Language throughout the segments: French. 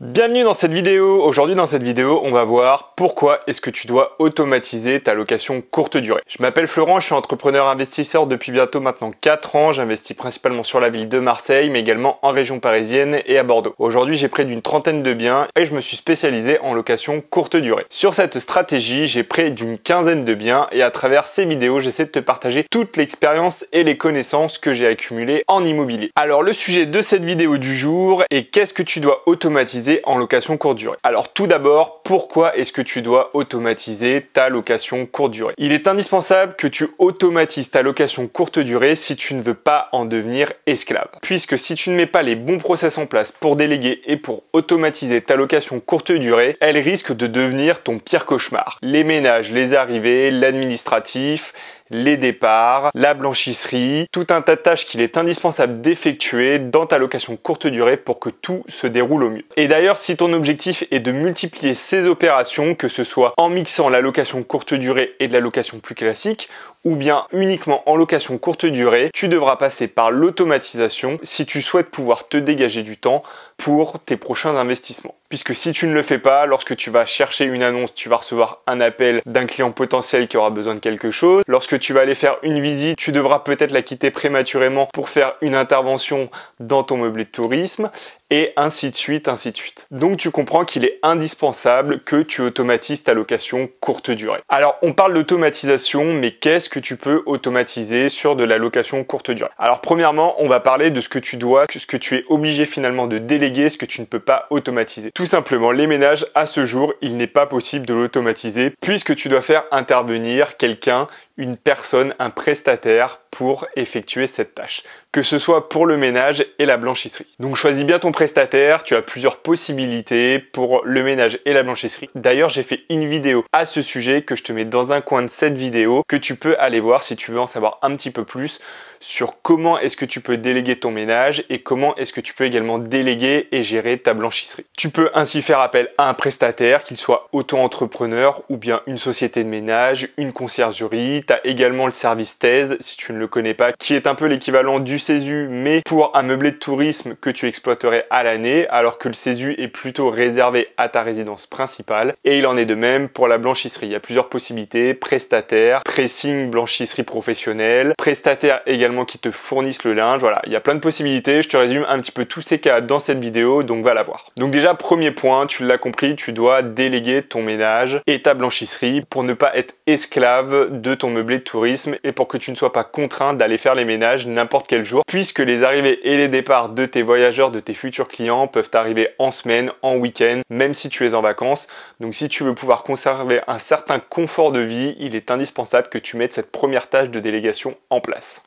Bienvenue dans cette vidéo. Aujourd'hui dans cette vidéo, on va voir pourquoi est-ce que tu dois automatiser ta location courte durée. Je m'appelle Florent, je suis entrepreneur investisseur depuis bientôt maintenant 4 ans. J'investis principalement sur la ville de Marseille, mais également en région parisienne et à Bordeaux. Aujourd'hui, j'ai près d'une trentaine de biens et je me suis spécialisé en location courte durée. Sur cette stratégie, j'ai près d'une quinzaine de biens et à travers ces vidéos, j'essaie de te partager toute l'expérience et les connaissances que j'ai accumulées en immobilier. Alors le sujet de cette vidéo du jour est qu'est-ce que tu dois automatiser en location courte durée. Alors tout d'abord, pourquoi est-ce que tu dois automatiser ta location courte durée? Il est indispensable que tu automatises ta location courte durée si tu ne veux pas en devenir esclave. Puisque si tu ne mets pas les bons process en place pour déléguer et pour automatiser ta location courte durée, elle risque de devenir ton pire cauchemar. Les ménages, les arrivées, l'administratif, les départs, la blanchisserie, tout un tas de tâches qu'il est indispensable d'effectuer dans ta location courte durée pour que tout se déroule au mieux. Et d'ailleurs, si ton objectif est de multiplier ces opérations, que ce soit en mixant la location courte durée et de la location plus classique, ou bien uniquement en location courte durée, tu devras passer par l'automatisation si tu souhaites pouvoir te dégager du temps pour tes prochains investissements. Puisque si tu ne le fais pas, lorsque tu vas chercher une annonce, tu vas recevoir un appel d'un client potentiel qui aura besoin de quelque chose. Lorsque tu vas aller faire une visite, tu devras peut-être la quitter prématurément pour faire une intervention dans ton meublé de tourisme. Et ainsi de suite, ainsi de suite. Donc tu comprends qu'il est indispensable que tu automatises ta location courte durée. Alors on parle d'automatisation, mais qu'est-ce que tu peux automatiser sur de la location courte durée? Alors premièrement, on va parler de ce que tu dois, ce que tu es obligé finalement de déléguer, ce que tu ne peux pas automatiser. Tout simplement, les ménages, à ce jour, il n'est pas possible de l'automatiser puisque tu dois faire intervenir quelqu'un, une personne, un prestataire pour effectuer cette tâche, que ce soit pour le ménage et la blanchisserie. Donc choisis bien ton prestataire, tu as plusieurs possibilités pour le ménage et la blanchisserie. D'ailleurs, j'ai fait une vidéo à ce sujet que je te mets dans un coin de cette vidéo que tu peux aller voir si tu veux en savoir un petit peu plus sur comment est-ce que tu peux déléguer ton ménage et comment est-ce que tu peux également déléguer et gérer ta blanchisserie. Tu peux ainsi faire appel à un prestataire, qu'il soit auto-entrepreneur ou bien une société de ménage, une conciergerie. Tu as également le service thèse, si tu ne le connais pas, qui est un peu l'équivalent du CESU, mais pour un meublé de tourisme que tu exploiterais à l'année, alors que le CESU est plutôt réservé à ta résidence principale. Et il en est de même pour la blanchisserie. Il y a plusieurs possibilités, prestataire, pressing blanchisserie professionnelle, prestataire également qui te fournissent le linge. Voilà, il y a plein de possibilités. Je te résume un petit peu tous ces cas dans cette vidéo, donc va la voir. Donc déjà, premier point, tu l'as compris, tu dois déléguer ton ménage et ta blanchisserie pour ne pas être esclave de ton meublé de tourisme et pour que tu ne sois pas contraint d'aller faire les ménages n'importe quel jour, puisque les arrivées et les départs de tes voyageurs, de tes futurs clients peuvent arriver en semaine, en week-end, même si tu es en vacances. Donc si tu veux pouvoir conserver un certain confort de vie, il est indispensable que tu mettes cette première tâche de délégation en place.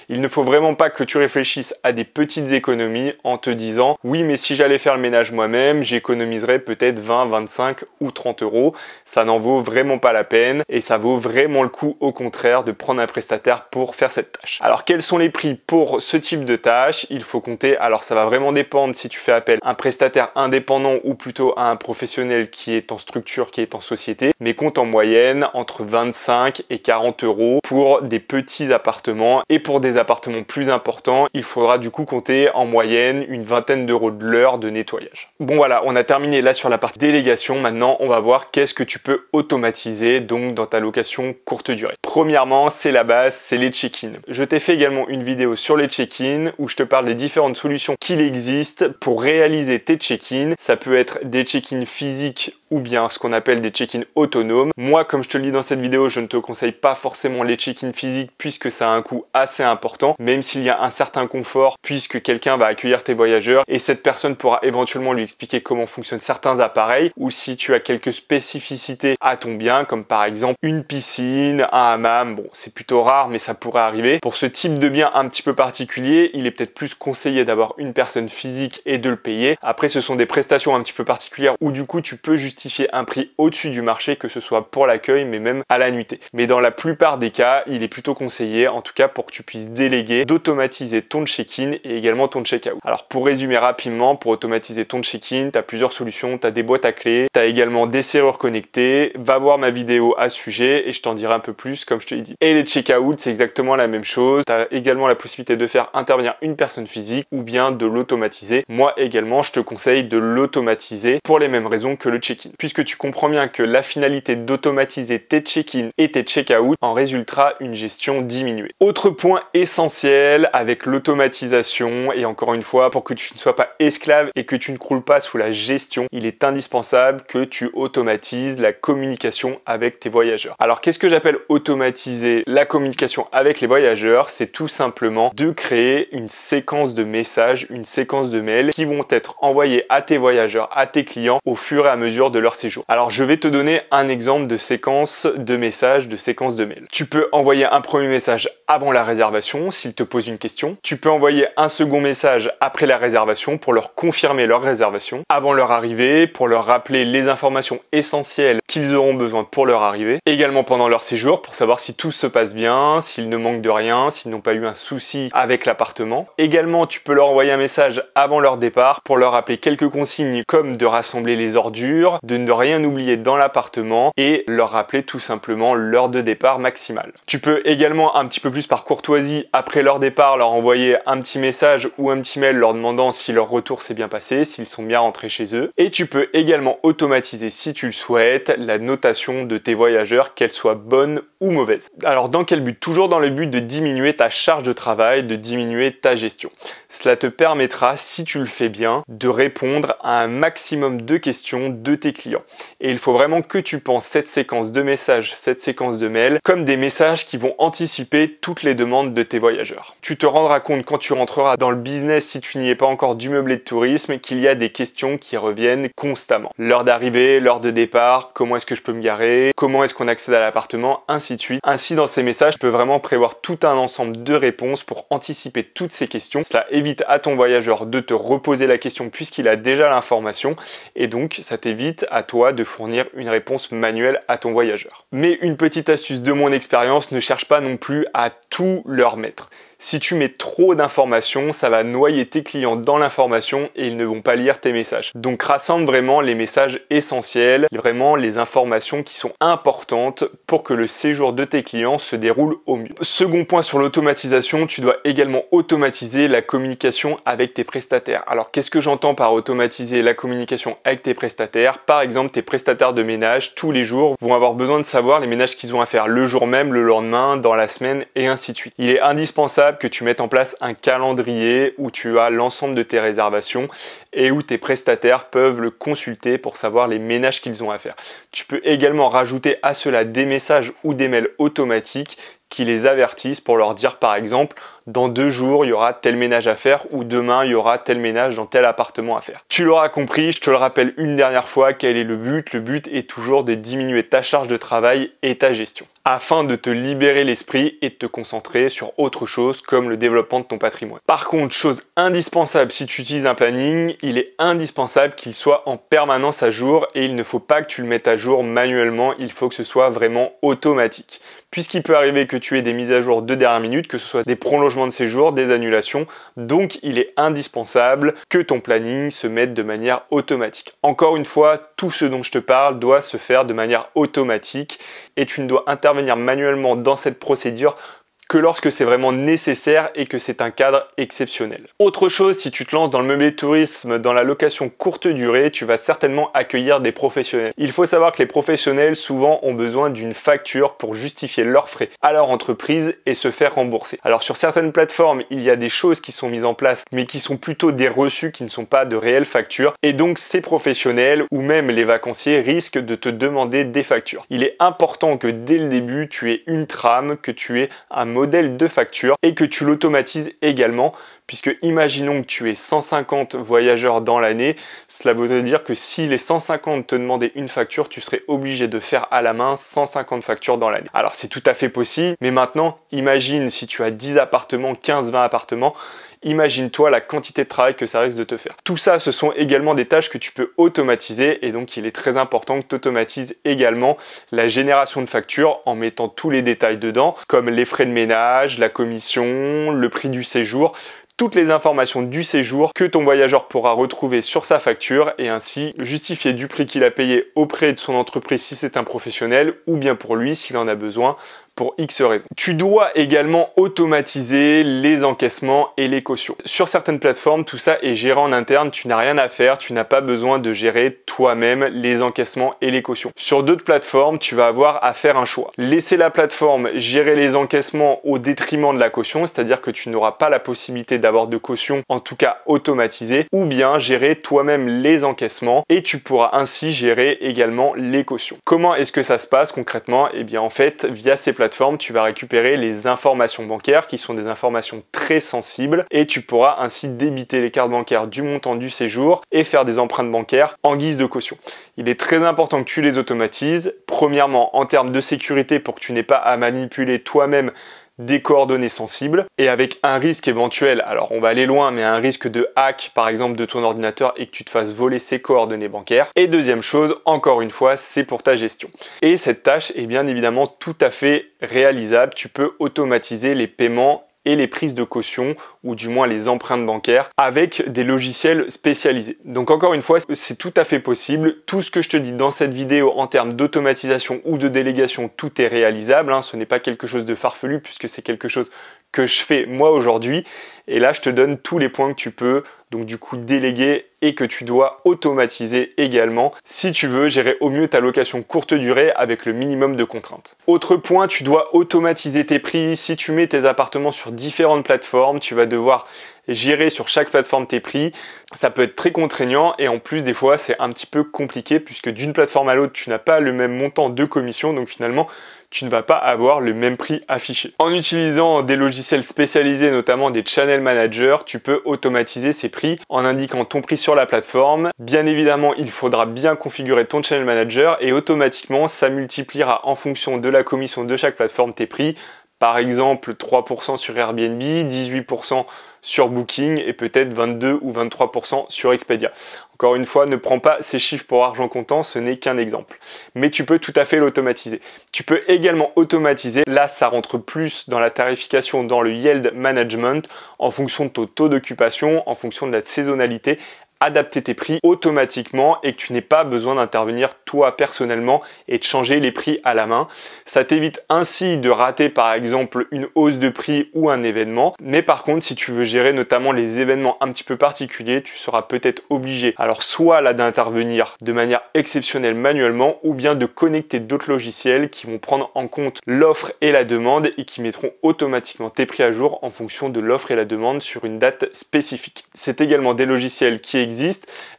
Il ne faut vraiment pas que tu réfléchisses à des petites économies en te disant « Oui, mais si j'allais faire le ménage moi-même, j'économiserais peut-être 20, 25 ou 30 euros. » Ça n'en vaut vraiment pas la peine et ça vaut vraiment le coup, au contraire, de prendre un prestataire pour faire cette tâche. Alors, quels sont les prix pour ce type de tâche? Il faut compter. Alors, ça va vraiment dépendre si tu fais appel à un prestataire indépendant ou plutôt à un professionnel qui est en structure, qui est en société, mais compte en moyenne entre 25 et 40 euros pour des petits appartements et pour des appartements plus importants, il faudra du coup compter en moyenne une vingtaine d'euros de l'heure de nettoyage. Bon voilà, on a terminé là sur la partie délégation. Maintenant, on va voir qu'est-ce que tu peux automatiser donc dans ta location courte durée. Premièrement, c'est la base, c'est les check-in. Je t'ai fait également une vidéo sur les check-in où je te parle des différentes solutions qu'il existe pour réaliser tes check-in. Ça peut être des check-in physiques ou bien ce qu'on appelle des check-in autonomes. Moi, comme je te le dis dans cette vidéo, je ne te conseille pas forcément les check-in physiques puisque ça a un coût assez important, même s'il y a un certain confort puisque quelqu'un va accueillir tes voyageurs et cette personne pourra éventuellement lui expliquer comment fonctionnent certains appareils, ou si tu as quelques spécificités à ton bien, comme par exemple une piscine, un hammam. Bon, c'est plutôt rare, mais ça pourrait arriver. Pour ce type de bien un petit peu particulier, il est peut-être plus conseillé d'avoir une personne physique et de le payer. Après, ce sont des prestations un petit peu particulières où du coup, tu peux justifier justifier un prix au-dessus du marché, que ce soit pour l'accueil mais même à la nuitée. Mais dans la plupart des cas, il est plutôt conseillé, en tout cas pour que tu puisses déléguer, d'automatiser ton check-in et également ton check-out. Alors pour résumer rapidement, pour automatiser ton check-in, tu as plusieurs solutions, tu as des boîtes à clés, tu as également des serrures connectées, va voir ma vidéo à ce sujet et je t'en dirai un peu plus comme je te l'ai dit. Et les check-out, c'est exactement la même chose, tu as également la possibilité de faire intervenir une personne physique ou bien de l'automatiser. Moi également, je te conseille de l'automatiser pour les mêmes raisons que le check-in. Puisque tu comprends bien que la finalité d'automatiser tes check-in et tes check-out en résultera une gestion diminuée. Autre point essentiel avec l'automatisation, et encore une fois, pour que tu ne sois pas esclave et que tu ne croules pas sous la gestion, il est indispensable que tu automatises la communication avec tes voyageurs. Alors qu'est-ce que j'appelle automatiser la communication avec les voyageurs? C'est tout simplement de créer une séquence de messages, une séquence de mails qui vont être envoyés à tes voyageurs, à tes clients au fur et à mesure de leur séjour. Alors je vais te donner un exemple de séquence de messages, de séquence de mails. Tu peux envoyer un premier message avant la réservation s'ils te posent une question. Tu peux envoyer un second message après la réservation pour leur confirmer leur réservation, avant leur arrivée, pour leur rappeler les informations essentielles qu'ils auront besoin pour leur arrivée. Également pendant leur séjour pour savoir si tout se passe bien, s'ils ne manquent de rien, s'ils n'ont pas eu un souci avec l'appartement. Également, tu peux leur envoyer un message avant leur départ pour leur rappeler quelques consignes comme de rassembler les ordures, de ne rien oublier dans l'appartement et leur rappeler tout simplement l'heure de départ maximale. Tu peux également un petit peu plus par courtoisie après leur départ leur envoyer un petit message ou un petit mail leur demandant si leur retour s'est bien passé, s'ils sont bien rentrés chez eux. Et tu peux également automatiser si tu le souhaites la notation de tes voyageurs, qu'elle soit bonne ou mauvaise. Alors dans quel but? Toujours dans le but de diminuer ta charge de travail, de diminuer ta gestion. Cela te permettra, si tu le fais bien, de répondre à un maximum de questions de tes clients. Et il faut vraiment que tu penses cette séquence de messages, cette séquence de mails, comme des messages qui vont anticiper toutes les demandes de tes voyageurs. Tu te rendras compte quand tu rentreras dans le business, si tu n'y es pas encore du meublé de tourisme, qu'il y a des questions qui reviennent constamment. L'heure d'arrivée, l'heure de départ, comment est-ce que je peux me garer, comment est-ce qu'on accède à l'appartement, ainsi de suite. Ainsi, dans ces messages, tu peux vraiment prévoir tout un ensemble de réponses pour anticiper toutes ces questions. Cela évite à ton voyageur de te reposer la question puisqu'il a déjà l'information et donc ça t'évite à toi de fournir une réponse manuelle à ton voyageur. Mais une petite astuce de mon expérience, ne cherche pas non plus à tout leur mettre. Si tu mets trop d'informations, ça va noyer tes clients dans l'information et ils ne vont pas lire tes messages. Donc rassemble vraiment les messages essentiels, vraiment les informations qui sont importantes pour que le séjour de tes clients se déroule au mieux. Second point sur l'automatisation, tu dois également automatiser la communication avec tes prestataires. Alors qu'est-ce que j'entends par automatiser la communication avec tes prestataires? Par exemple, tes prestataires de ménage tous les jours vont avoir besoin de savoir les ménages qu'ils ont à faire le jour même, le lendemain, dans la semaine et ainsi de suite. Il est indispensable que tu mettes en place un calendrier où tu as l'ensemble de tes réservations et où tes prestataires peuvent le consulter pour savoir les ménages qu'ils ont à faire. Tu peux également rajouter à cela des messages ou des mails automatiques qui les avertissent pour leur dire par exemple dans 2 jours il y aura tel ménage à faire ou demain il y aura tel ménage dans tel appartement à faire. Tu l'auras compris, je te le rappelle une dernière fois, quel est le but? Le but est toujours de diminuer ta charge de travail et ta gestion afin de te libérer l'esprit et de te concentrer sur autre chose comme le développement de ton patrimoine. Par contre, chose indispensable si tu utilises un planning, il est indispensable qu'il soit en permanence à jour et il ne faut pas que tu le mettes à jour manuellement, il faut que ce soit vraiment automatique. Puisqu'il peut arriver que tu aies des mises à jour de dernière minute, que ce soit des prolongements de séjour, des annulations, donc il est indispensable que ton planning se mette de manière automatique. Encore une fois, tout ce dont je te parle doit se faire de manière automatique et tu ne dois intervenir manuellement dans cette procédure que lorsque c'est vraiment nécessaire et que c'est un cadre exceptionnel. Autre chose, si tu te lances dans le meublé de tourisme, dans la location courte durée, tu vas certainement accueillir des professionnels. Il faut savoir que les professionnels souvent ont besoin d'une facture pour justifier leurs frais à leur entreprise et se faire rembourser. Alors sur certaines plateformes, il y a des choses qui sont mises en place mais qui sont plutôt des reçus qui ne sont pas de réelles factures et donc ces professionnels ou même les vacanciers risquent de te demander des factures. Il est important que dès le début, tu aies une trame, que tu aies un modèle de facture et que tu l'automatises également puisque imaginons que tu aies 150 voyageurs dans l'année, cela voudrait dire que si les 150 te demandaient une facture, tu serais obligé de faire à la main 150 factures dans l'année. Alors c'est tout à fait possible, mais maintenant imagine si tu as 10 appartements, 15-20 appartements, Imagine-toi la quantité de travail que ça risque de te faire. Tout ça, ce sont également des tâches que tu peux automatiser et donc il est très important que tu automatises également la génération de factures en mettant tous les détails dedans, comme les frais de ménage, la commission, le prix du séjour, toutes les informations du séjour que ton voyageur pourra retrouver sur sa facture et ainsi justifier du prix qu'il a payé auprès de son entreprise si c'est un professionnel ou bien pour lui s'il en a besoin pour X raisons. Tu dois également automatiser les encaissements et les cautions. Sur certaines plateformes, tout ça est géré en interne, tu n'as rien à faire, tu n'as pas besoin de gérer toi-même les encaissements et les cautions. Sur d'autres plateformes, tu vas avoir à faire un choix. Laisser la plateforme gérer les encaissements au détriment de la caution, c'est-à-dire que tu n'auras pas la possibilité d'avoir de caution, en tout cas automatisée, ou bien gérer toi-même les encaissements et tu pourras ainsi gérer également les cautions. Comment est-ce que ça se passe concrètement? Eh bien en fait, via ces plateformes, tu vas récupérer les informations bancaires qui sont des informations très sensibles et tu pourras ainsi débiter les cartes bancaires du montant du séjour et faire des empreintes bancaires en guise de caution. Il est très important que tu les automatises. Premièrement, en termes de sécurité pour que tu n'aies pas à manipuler toi-même des coordonnées sensibles et avec un risque éventuel, alors on va aller loin, mais un risque de hack par exemple de ton ordinateur et que tu te fasses voler ses coordonnées bancaires. Et deuxième chose, encore une fois, c'est pour ta gestion. Et cette tâche est bien évidemment tout à fait réalisable. Tu peux automatiser les paiements et les prises de caution ou du moins les empreintes bancaires avec des logiciels spécialisés. Donc encore une fois, c'est tout à fait possible. Tout ce que je te dis dans cette vidéo en termes d'automatisation ou de délégation, tout est réalisable. Ce n'est pas quelque chose de farfelu puisque c'est quelque chose que je fais moi aujourd'hui. Et là, je te donne tous les points que tu peux donc du coup déléguer et que tu dois automatiser également si tu veux gérer au mieux ta location courte durée avec le minimum de contraintes. Autre point, tu dois automatiser tes prix. Si tu mets tes appartements sur différentes plateformes, tu vas devoir gérer sur chaque plateforme tes prix. Ça peut être très contraignant et en plus des fois c'est un petit peu compliqué puisque d'une plateforme à l'autre tu n'as pas le même montant de commission, donc finalement tu ne vas pas avoir le même prix affiché. En utilisant des logiciels spécialisés, notamment des channel managers, tu peux automatiser ces prix en indiquant ton prix sur la plateforme. Bien évidemment, il faudra bien configurer ton channel manager et automatiquement ça multipliera en fonction de la commission de chaque plateforme tes prix. Par exemple, 3% sur Airbnb, 18% sur Booking et peut-être 22 ou 23% sur Expedia. Encore une fois, ne prends pas ces chiffres pour argent comptant, ce n'est qu'un exemple. Mais tu peux tout à fait l'automatiser. Tu peux également automatiser, là ça rentre plus dans la tarification, dans le yield management, en fonction de ton taux d'occupation, en fonction de la saisonnalité, adapter tes prix automatiquement et que tu n'aies pas besoin d'intervenir toi personnellement et de changer les prix à la main. Ça t'évite ainsi de rater par exemple une hausse de prix ou un événement. Mais par contre, si tu veux gérer notamment les événements un petit peu particuliers, tu seras peut-être obligé alors soit là d'intervenir de manière exceptionnelle manuellement ou bien de connecter d'autres logiciels qui vont prendre en compte l'offre et la demande et qui mettront automatiquement tes prix à jour en fonction de l'offre et la demande sur une date spécifique. C'est également des logiciels qui existent.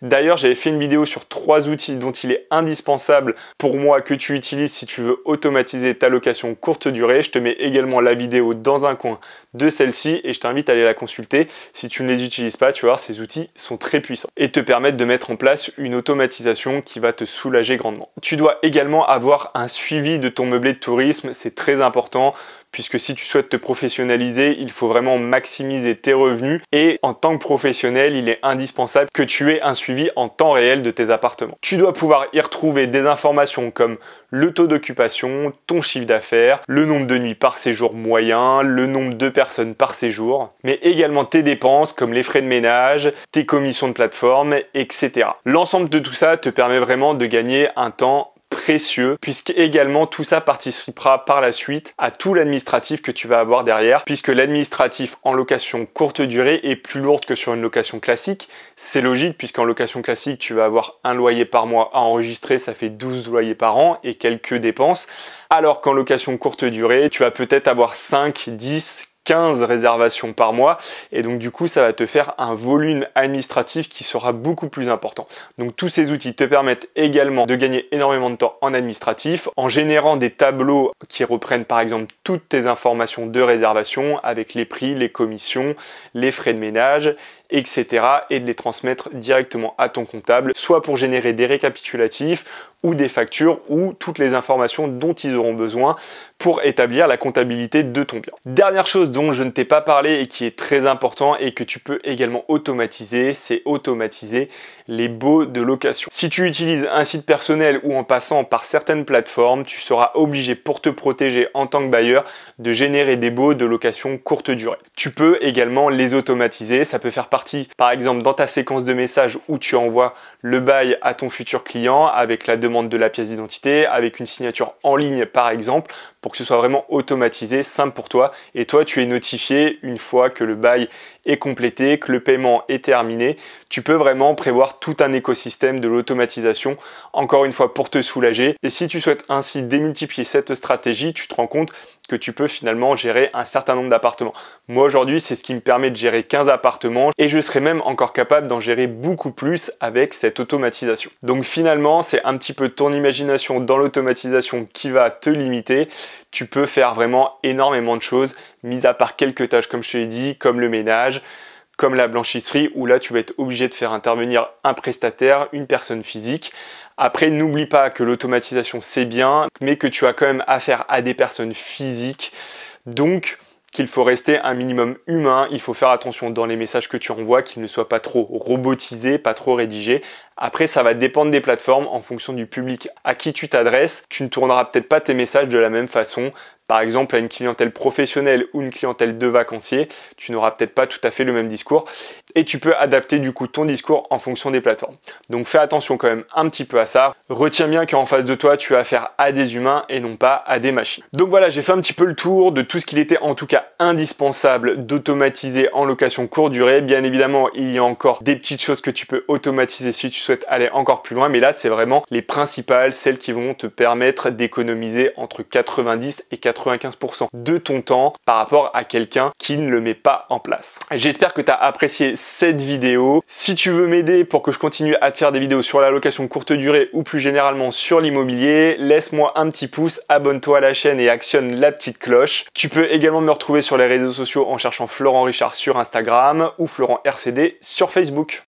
D'ailleurs, j'avais fait une vidéo sur 3 outils dont il est indispensable pour moi que tu utilises si tu veux automatiser ta location courte durée. Je te mets également la vidéo dans un coin de celle-ci et je t'invite à aller la consulter. Si tu ne les utilises pas, tu vas voir, ces outils sont très puissants et te permettent de mettre en place une automatisation qui va te soulager grandement. Tu dois également avoir un suivi de ton meublé de tourisme, c'est très important. Puisque si tu souhaites te professionnaliser, il faut vraiment maximiser tes revenus et en tant que professionnel, il est indispensable que tu aies un suivi en temps réel de tes appartements. Tu dois pouvoir y retrouver des informations comme le taux d'occupation, ton chiffre d'affaires, le nombre de nuits par séjour moyen, le nombre de personnes par séjour, mais également tes dépenses comme les frais de ménage, tes commissions de plateforme, etc. L'ensemble de tout ça te permet vraiment de gagner un temps précieux puisque également tout ça participera par la suite à tout l'administratif que tu vas avoir derrière puisque l'administratif en location courte durée est plus lourde que sur une location classique. C'est logique puisqu'en location classique tu vas avoir un loyer par mois à enregistrer, ça fait 12 loyers par an et quelques dépenses, alors qu'en location courte durée tu vas peut-être avoir 5, 10, 15 réservations par mois et donc du coup ça va te faire un volume administratif qui sera beaucoup plus important. Donc tous ces outils te permettent également de gagner énormément de temps en administratif en générant des tableaux qui reprennent par exemple toutes tes informations de réservation avec les prix, les commissions, les frais de ménage, etc. et de les transmettre directement à ton comptable, soit pour générer des récapitulatifs ou des factures ou toutes les informations dont ils auront besoin pour établir la comptabilité de ton bien. Dernière chose dont je ne t'ai pas parlé et qui est très important et que tu peux également automatiser, c'est automatiser les baux de location. Si tu utilises un site personnel ou en passant par certaines plateformes, tu seras obligé pour te protéger en tant que bailleur de générer des baux de location courte durée. Tu peux également les automatiser, ça peut faire partie par exemple dans ta séquence de messages où tu envoies le bail à ton futur client avec la demande de la pièce d'identité, avec une signature en ligne par exemple, pour que ce soit vraiment automatisé, simple pour toi. Et toi, tu es notifié une fois que le bail est complété, que le paiement est terminé. Tu peux vraiment prévoir tout un écosystème de l'automatisation, encore une fois pour te soulager. Et si tu souhaites ainsi démultiplier cette stratégie, tu te rends compte que tu peux finalement gérer un certain nombre d'appartements. Moi aujourd'hui, c'est ce qui me permet de gérer 15 appartements et je serai même encore capable d'en gérer beaucoup plus avec cette automatisation. Donc finalement, c'est un petit peu ton imagination dans l'automatisation qui va te limiter. Tu peux faire vraiment énormément de choses, mis à part quelques tâches comme je te l'ai dit, comme le ménage, comme la blanchisserie, où là tu vas être obligé de faire intervenir un prestataire, une personne physique. Après, n'oublie pas que l'automatisation c'est bien, mais que tu as quand même affaire à des personnes physiques. Donc, qu'il faut rester un minimum humain, il faut faire attention dans les messages que tu envoies, qu'ils ne soient pas trop robotisés, pas trop rédigés. Après, ça va dépendre des plateformes en fonction du public à qui tu t'adresses. Tu ne tourneras peut-être pas tes messages de la même façon. Par exemple, à une clientèle professionnelle ou une clientèle de vacanciers, tu n'auras peut-être pas tout à fait le même discours et tu peux adapter du coup ton discours en fonction des plateformes. Donc fais attention quand même un petit peu à ça. Retiens bien qu'en face de toi, tu as affaire à des humains et non pas à des machines. Donc voilà, j'ai fait un petit peu le tour de tout ce qu'il était en tout cas indispensable d'automatiser en location courte durée. Bien évidemment, il y a encore des petites choses que tu peux automatiser si tu souhaites aller encore plus loin, mais là, c'est vraiment les principales, celles qui vont te permettre d'économiser entre 90 et 95% de ton temps par rapport à quelqu'un qui ne le met pas en place. J'espère que tu as apprécié cette vidéo. Si tu veux m'aider pour que je continue à te faire des vidéos sur la location courte durée ou plus généralement sur l'immobilier, laisse-moi un petit pouce, abonne-toi à la chaîne et actionne la petite cloche. Tu peux également me retrouver sur les réseaux sociaux en cherchant Florent Richard sur Instagram ou Florent RCD sur Facebook.